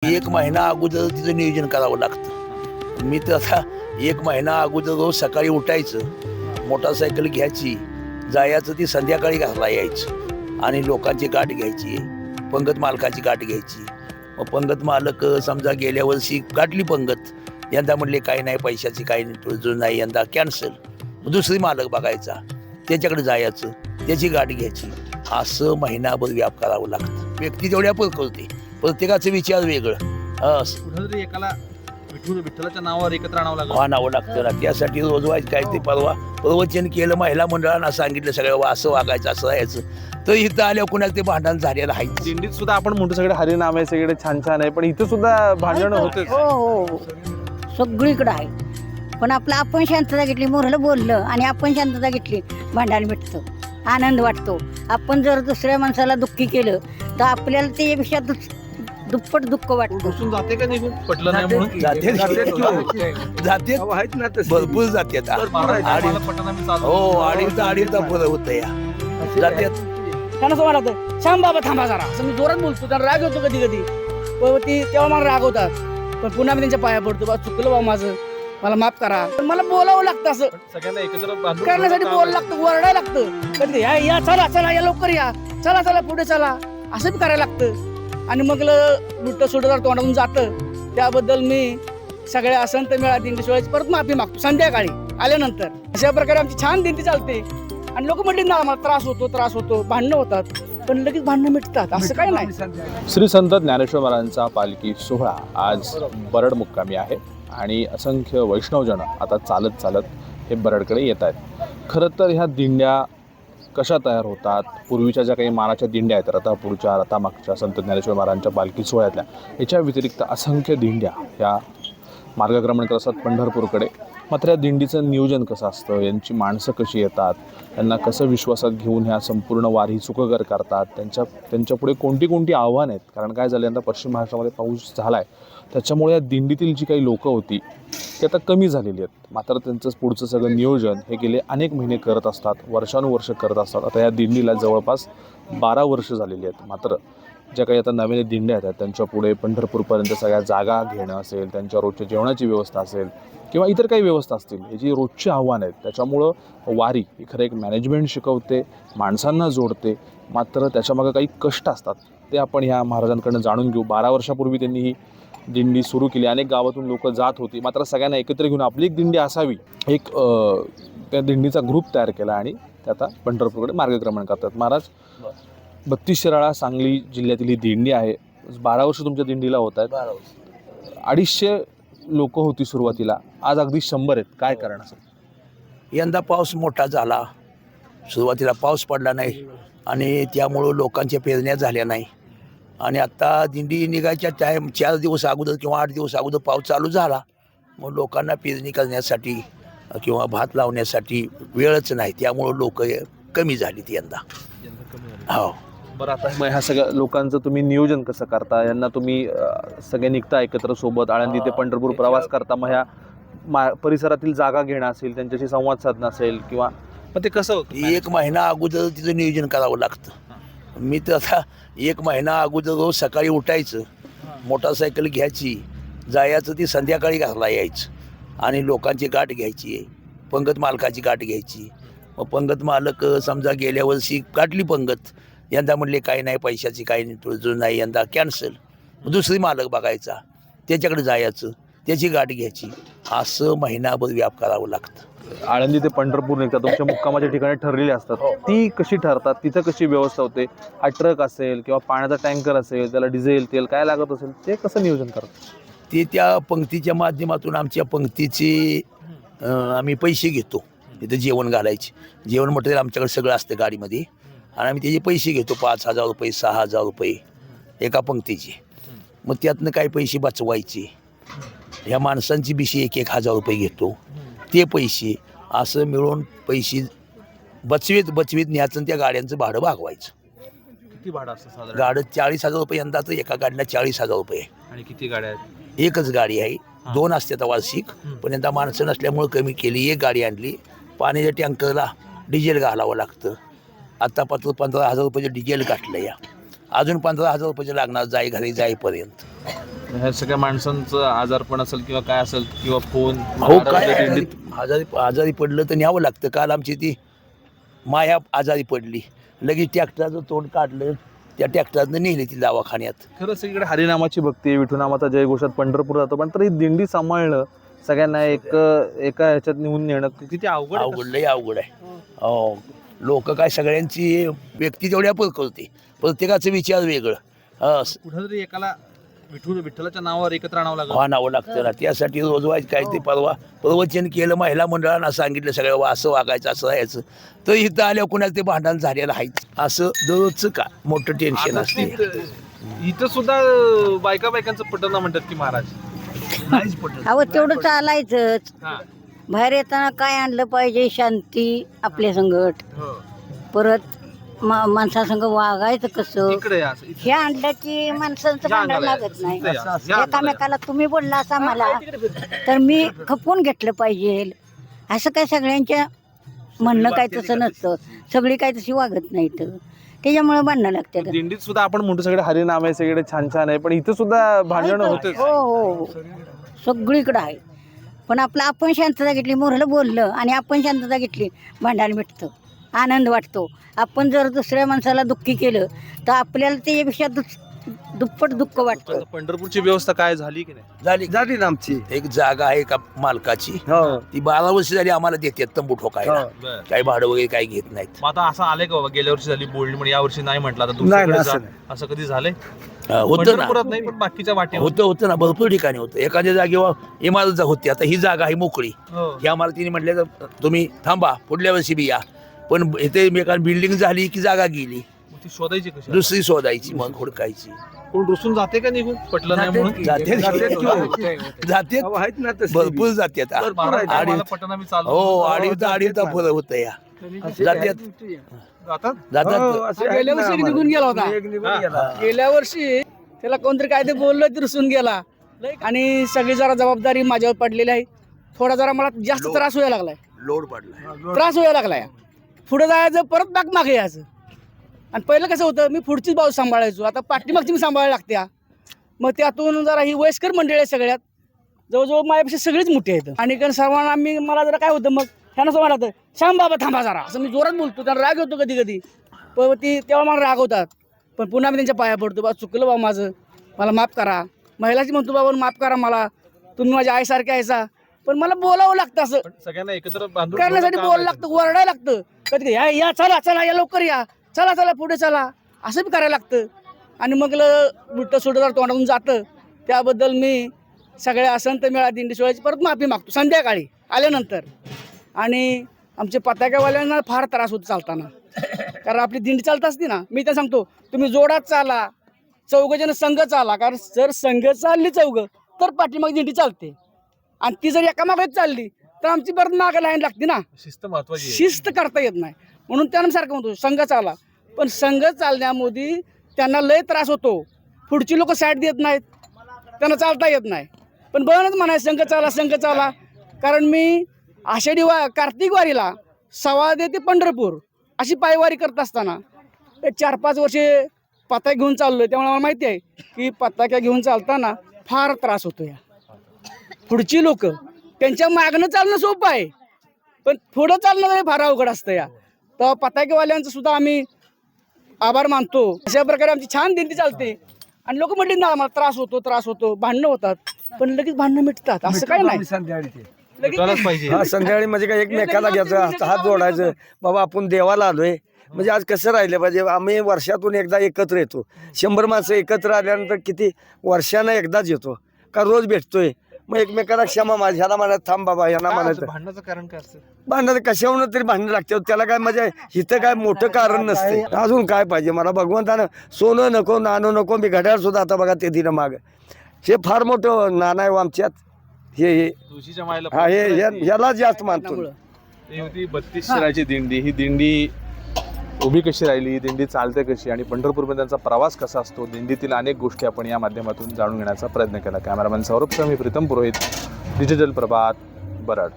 एक महिना अगोदर तिचं नियोजन करावं लागतं. मी तर आता एक महिना अगोदर रोज सकाळी उठायचं, मोटरसायकल घ्यायची, जायचं ती संध्याकाळी घरला यायचं आणि लोकांची गाठ घ्यायची, पंगत मालकाची गाठ घ्यायची. मग पंगत मालक समजा गेल्या वर्षी गाठली पंगत, यंदा म्हणले काही नाही पैशाची काही नाही, यंदा कॅन्सल. दुसरी मालक बघायचा, त्याच्याकडे जायचं, त्याची गाठ घ्यायची. असं महिनाभर व्याप करावं लागतं. व्यक्ती तेवढ्या करते, प्रत्येकाचे विचार वेगळं. कुठेतरी एकाला विठ्ठलाच्या नावावर एकत्र आणावं लागतं ना. त्यासाठी रोज काय ते परवा प्रवचन केलं, महिला मंडळांना सांगितलं सगळं असं वागायचं, असं राहायचं. तर इथं आल्यावर कुणाला ते भांडण झालेलं आहे. दिंडीत सुद्धा आपण म्हणतो सगळे हरिनाम आहे, सगळे छान छान आहे, पण इथं सुद्धा भांडण होते. हो, सगळीकडे आहे. पण आपलं आपण शांतता घेतली, मोरलं बोललं आणि आपण शांतता घेतली, भांडण मिटतं, आनंद वाटतो. आपण जर दुसऱ्या माणसाला दुःखी केलं तर आपल्याला त्यापेक्षा दुप्पट दुःख वाटतं. जाते का निघून पटलं नाही म्हणून जाते भरपूर जातात. अडीच पुरं होतं या जात्यात. त्यांना असं वाटतं श्याम बाबा थांबा जरा, असं मी जोरात बोलतो, त्यांना राग होतो कधी कधी. तेव्हा मला राग होतात, पण पुन्हा मी त्यांच्या पाया पडतो, बा चुकलं बा माझं, मला माफ करा. पण मला बोलावं लागतं, असं सगळ्यांना एकत्र करण्यासाठी बोलावं लागतं, ओरडायला लागतं. कधी या चला चला, या लवकर या, चला चला पुढे चला, असं बी करायला लागतं. आणि मग बुट्ट सोडदार तोंडातून जातं. त्याबद्दल मी सगळ्या असंत मेळा दिंडी सोहळ्याची परत माफी मागतो संध्याकाळी आल्यानंतर. अशा प्रकारे आमची छान दिंडी चालते. आणि लोक म्हणतील ना मला त्रास होतो, भांडणं होतात, पण लगेच भांडणं मिटतात, असं काही नाही. श्री संत ज्ञानेश्वर महाराजांचा पालखी सोहळा आज बरड मुक्कामी आहे आणि असंख्य वैष्णवजन आता चालत चालत हे बरडकडे येत आहेत. खरं तर ह्या दिंड्या कशा तयार होतात, पूर्वीच्या ज्या काही मानाच्या दिंड्या आहेत, रथापूरच्या, रथामागच्या, संत ज्ञानेश्वर महाराजांच्या पालखी सोहळ्यातल्या, याच्या व्यतिरिक्त असंख्य दिंड्या ह्या मार्गक्रमण करत असतात पंढरपूरकडे. मात्र या दिंडीचं नियोजन कसं असतं, यांची माणसं कशी येतात, त्यांना कसं विश्वासात घेऊन ह्या संपूर्ण वारी सुखकर करतात, त्यांच्यापुढे कोणती आव्हानं आहेत. कारण काय झालं, यंदा पश्चिम महाराष्ट्रामध्ये पाऊस झाला आहे, त्याच्यामुळे या दिंडीतील जी काही लोकं होती ती आता कमी झालेली आहेत. मात्र त्यांचं पुढचं सगळं नियोजन हे गेले अनेक महिने करत असतात, वर्षानुवर्ष करत असतात. आता या दिंडीला जवळपास 12 वर्ष झालेली आहेत. मात्र ज्या काही आता नवीन दिंड्या आहेत त्यांच्या पुढे पंढरपूरपर्यंत सगळ्या जागा घेणं असेल, त्यांच्या रोजच्या जेवणाची व्यवस्था असेल किंवा इतर काही व्यवस्था असतील, हे जी रोजची आव्हानं आहेत, त्याच्यामुळं वारी ही खरं एक मॅनेजमेंट शिकवते, माणसांना जोडते. मात्र त्याच्यामागं काही कष्ट असतात, ते आपण ह्या महाराजांकडनं जाणून घेऊ. 12 वर्षापूर्वी त्यांनी ही दिंडी सुरू केली. अनेक गावातून लोक जात होती, मात्र सगळ्यांना एकत्र घेऊन आपली एक दिंडी असावी, एक त्या दिंडीचा ग्रुप तयार केला आणि ते आता पंढरपूरकडे मार्गक्रमण करतात. महाराज, 32 शिराळा सांगली जिल्ह्यातील ही दिंडी आहे. 12 वर्ष तुमच्या दिंडीला होत आहेत. 250 लोक होती सुरुवातीला, आज अगदी 100 आहेत. काय कारण असेल? यंदा पाऊस मोठा झाला, सुरुवातीला पाऊस पडला नाही आणि त्यामुळं लोकांच्या पेरण्या झाल्या नाही. आणि आत्ता दिंडी निघायच्या 4 दिवस अगोदर किंवा 8 दिवस अगोदर पाऊस चालू झाला. मग लोकांना पेरणी करण्यासाठी किंवा भात लावण्यासाठी वेळच नाही, त्यामुळं लोक कमी झालीत यंदा. हो. बरं, आता मग ह्या सगळ्या लोकांचं तुम्ही नियोजन कसं करता? यांना तुम्ही सगळे निघता एकत्र सोबत, आळंदी ते पंढरपूर प्रवास करता, मग ह्या परिसरातील जागा घेणं असेल, त्यांच्याशी संवाद साधणं असेल, किंवा मग ते कसं? एक महिना अगोदर तिचं नियोजन करावं लागतं. मी तर आता एक महिना अगोदर रोज सकाळी उठायचं, मोटरसायकल घ्यायची, जायचं ती संध्याकाळी घरला यायचं आणि लोकांची गाठ घ्यायची, पंगत मालकाची गाठ घ्यायची. मग पंगत मालक समजा गेल्या वर्षी गाठली पंगत, यंदा म्हणले काही नाही पैशाची काही नाही, यंदा कॅन्सल. दुसरी मालक बघायचा, त्याच्याकडे जायचं, त्याची गाठ घ्यायची. असं महिनाभर व्याप करावं लागतं. आळंदी ते पंढरपूर निघतात, तुमच्या मुक्कामाच्या ठिकाणी ठरलेली असतात, ती कशी ठरतात? तिथं कशी व्यवस्था होते? हा ट्रक असेल किंवा पाण्याचा टँकर असेल, त्याला डिझेल तेल काय लागत असेल, ते कसं नियोजन करतात? ते त्या पंक्तीच्या माध्यमातून आमच्या पंक्तीचे आम्ही पैसे घेतो. तिथं जेवण घालायचे, जेवण मटेरियल आमच्याकडे सगळं असतं गाडीमध्ये आणि आम्ही त्याचे पैसे घेतो. 5,000 रुपये, 6,000 रुपये एका पंक्तीचे. मग त्यातनं काही पैसे बचवायचे. ह्या माणसांची बिशी 1,000 रुपये घेतो. ते पैसे असं मिळून पैसे बचवीत न्यायचं, त्या गाड्यांचं भाडं भागवायचं. किती भाडं असतं साधारण? गाडं 40,000 रुपये यंदा, तर एका गाडीला 40,000 रुपये. आणि किती गाड्या आहेत? एकच गाडी आहे, 2 असतात वार्षिक, पण यंदा माणसं नसल्यामुळं कमी केली. एक गाडी आणली. पाण्याच्या टँकरला डिझेल घालावं लागतं. आत्तापासून 15,000 रुपयाचं डिझेल गाठलं या, अजून 15,000 रुपये लागणार घरी जाईपर्यंत. ह्या सगळ्या माणसांचं आजारपण असेल किंवा काय असेल किंवा फोन हो काय आजारी पडलं तर न्यावं लागतं. काल आमची ती माया आजारी पडली, लगेच ट्रॅक्टरचं तोंड काढलं, त्या ट्रॅक्टरनं नेली ती दवाखान्यात. खरं सगळीकडे हरिनामाची भक्ती, विठुनामाचा जयघोषात पंढरपूर जातो, पण तरी दिंडी सांभाळणं सगळ्यांना एका ह्याच्यात निघून नेणं किती अवघड आहे. अवघड लय अवघड आहे. हो, लोक काय सगळ्यांची व्यक्ती तेवढ्या करते, प्रत्येकाचं विचार वेगळं. कुठेतरी एकाला विठ्ठलाच्या नावावर एकत्र आणावं लागलं. आणावं लागतं ना, त्यासाठी रोज वाईज काय ते परवा प्रवचन केलं, महिला मंडळांना सांगितलं सगळं असं वागायचं असं राहायचं. तर इथं आल्यावर कुणाला ते भांडण झालेलं आहे, असं दररोजचं का मोठं टेन्शन असते. इथं सुद्धा बायकांचं पटना म्हणतात की महाराज नाहीच पटत. अहो तेवढं चालायचंच. हा. बाहेर येताना काय आणलं पाहिजे? शांती, आपले संगट, हो. परत माणसासंग वागायचं कसं, इकडे या, इथे. हे आणलं की माणसांचं या भांडण अंगाला, लागत नाही. इथे या, या अंगाला. एकामेकाला तुम्ही बोलला असा मला तर मी खपवून घेतलं पाहिजे, असं काय सगळ्यांच्या म्हणणं काय तसं नसतं. सगळी काय तशी वागत नाहीत, त्याच्यामुळे भांडणं लागतात. दिंडीत सुद्धा आपण म्हणतो सगळे हरिनाम आहे, सगळे छान छान आहे, पण इथं सुद्धा भांडणं होतेच. हो हो, सगळीकडं आहे. पण आपलं आपण शांतता घेतली, मोरलं बोललं आणि आपण शांतता घेतली, भांडण मिटतं, आनंद वाटतो. आपण जर दुसऱ्या माणसाला दुःखी केलं तर आपल्याला त्याच्यापेक्षा दुप्पट दुःख वाटतं. आता पंढरपूरची व्यवस्था काय झाली की नाही? झाली ना आमची एक जागा आहे का मालकाची, ती 12 वर्ष झाली आम्हाला देतात तंबू ठोकायला. बरं. काही भाडं वगैरे काही घेत नाहीत. मग आता असं आलंय का बाबा, गेल्या वर्षी झाली बोलणी म्हणजे या वर्षी नाही म्हटलं, आता दुसरीकडे जा, असं कधी झालंय? होतं ना, पंढरपुरात नाही पण बाकीच्या वाटेवर होतं ना, भरपूर ठिकाणी होतं. एखाद्या जागेवर इमारत होती, आता ही जागा आहे मोकळी, हो. ही आम्हाला तिने म्हटलं तर तुम्ही थांबा, पुढल्या वर्षी बी या. पण इथे एखादी बिल्डिंग झाली की जागा गेली, मग ती शोधायची कशी? दुसरी शोधायची, मग हुडकायची. कोण रुसून जाते का निघून पटलं नाही म्हणून? जाते भरपूर जात्यात. तर महाराज, आम्हाला आडीत पटना मी चालू. हो, आडीत फरक होतं या जात्यात जातात. जातात. गेल्या वर्षी निघून गेला होता. गेल्या वर्षी त्याला कोणतरी काय ते बोललं, ते रुसून गेला. आणि सगळी जरा जबाबदारी माझ्यावर पडलेली आहे. थोडा जरा मला जास्त त्रास व्हायला लागलाय, लोड पडला. त्रास व्हायला लागलाय. पुढे जायचं, परत बाग मागे यायचं. आणि पहिलं कसं होतं, मी पुढचीच बाजू सांभाळायचो, आता पाठीमागची मी सांभाळायला लागते. मग त्यातून जरा ही वयस्कर मंडळी आहे, सगळ्यात जवळजवळ माझ्यापेक्षा सगळीच मोठी आहेत. आणि कारण सर्वांना मला जरा काय होतं, मग ह्यानं असं म्हणत, श्याम बाबा थांबा जरा, असं मी जोरात बोलतो. त्यांना राग होतो कधी कधी, पण तेव्हा मला रागवतात. पण पुन्हा मी त्यांच्या पाया पडतो, बा चुकलं बाबा माझं, मला माफ करा. महिलाची म्हणतो, बाबा माफ करा मला, तुम्ही माझ्या आईसारखे आहेसा. पण मला बोलावं लागतं, असं सगळ्यांना एकत्र बांधून करण्यासाठी बोलावं लागतं, ओरडायला लागतं. कधी या चला चला, या लवकर या, चला चला पुढे चला, असं बी करायला लागतं. आणि मग बुट्ट सोडदार तोंडातून जातं. त्याबद्दल मी सगळ्या असंत मेळा दिंडी सोहळ्याची परत माफी मागतो संध्याकाळी आल्यानंतर. आणि आमच्या पताक्यावाल्यांना फार त्रास होतो चालताना, कारण आपली दिंडी चालत असते ना. मी त्या सांगतो, तुम्ही जोडात चाला, चौघजण संघ चाला, कारण जर संघ चालली चौघं तर पाठीमाग दिंडी चालते. आणि ती जर एकामागच चालली तर आमची परत मागे लाईन लागते ना. शिस्त महत्वाची. शिस्त करता येत नाही, म्हणून त्यानं सारखं म्हणतो संघ चाला. पण संघ चालण्यामध्ये त्यांना लय त्रास होतो. पुढची लोक साईड देत नाहीत, त्यांना चालता येत नाही. पण बळच म्हणायचं संघ चाला, संघ चाला. कारण मी आषाढी कार्तिक वारीला सवादे ते पंढरपूर अशी पायवारी करत असताना 4-5 वर्षे पताका घेऊन चाललोय. त्यामुळे मला माहिती आहे की पताका घेऊन चालताना फार त्रास होतो. या पुढची लोक त्यांच्या मागणं चालणं सोपं आहे, पण पुढं चालणं फार अवघड असतं. या तर पताकेवाल्यांचं सुद्धा आम्ही आभार मानतो. अशा प्रकारे आमची छान दिंडी चालते. आणि लोक म्हणले ना, आम्हाला त्रास होतो, भांडणं होतात, पण लगेच भांडणं मिटतात, असं काही नाही. मिटवायलाच पाहिजे. हा, संध्याकाळी म्हणजे काय एकमेकाला घ्यायचं, हात जोडायचं, बाबा आपण देवाला आलोय. म्हणजे आज कसं राहिलं पाहिजे, आम्ही वर्षातून एकदा एकत्र येतो. 100 माणसं एकत्र आल्यानंतर किती वर्षानं एकदाच येतो का, रोज भेटतोय. मग एकमेकाला क्षमा माझ्या, ह्याला म्हणत थांब बाबा, ह्याला म्हणायचं. भांडणाचं कारण काय असतं? भांडण कशावर तरी भांडण लागते, त्याला काय म्हणजे इथं काय मोठं कारण नसते. अजून काय पाहिजे मला, भगवंतानं सोनं नको, नाणं नको, मी घड्याळ सुद्धा आता बघा ते दिलं माग. हे फार मोठं नाणं आहे आमच्यात. हे तुळशीच्या मायला हा, हे याला जास्त मानतो. ही होती 32 शिराची दिंडी. ही दिंडी उभी कशी राहिली, दिंडी चालते कशी, आणि पंढरपूरमध्ये त्यांचा प्रवास कसा असतो, दिंडीतील अनेक गोष्टी आपण या माध्यमातून जाणून घेण्याचा प्रयत्न केला. कॅमेरामॅन सौरभ सह, मी प्रीतम पुरोहित, डिजिटल प्रभात, बरड.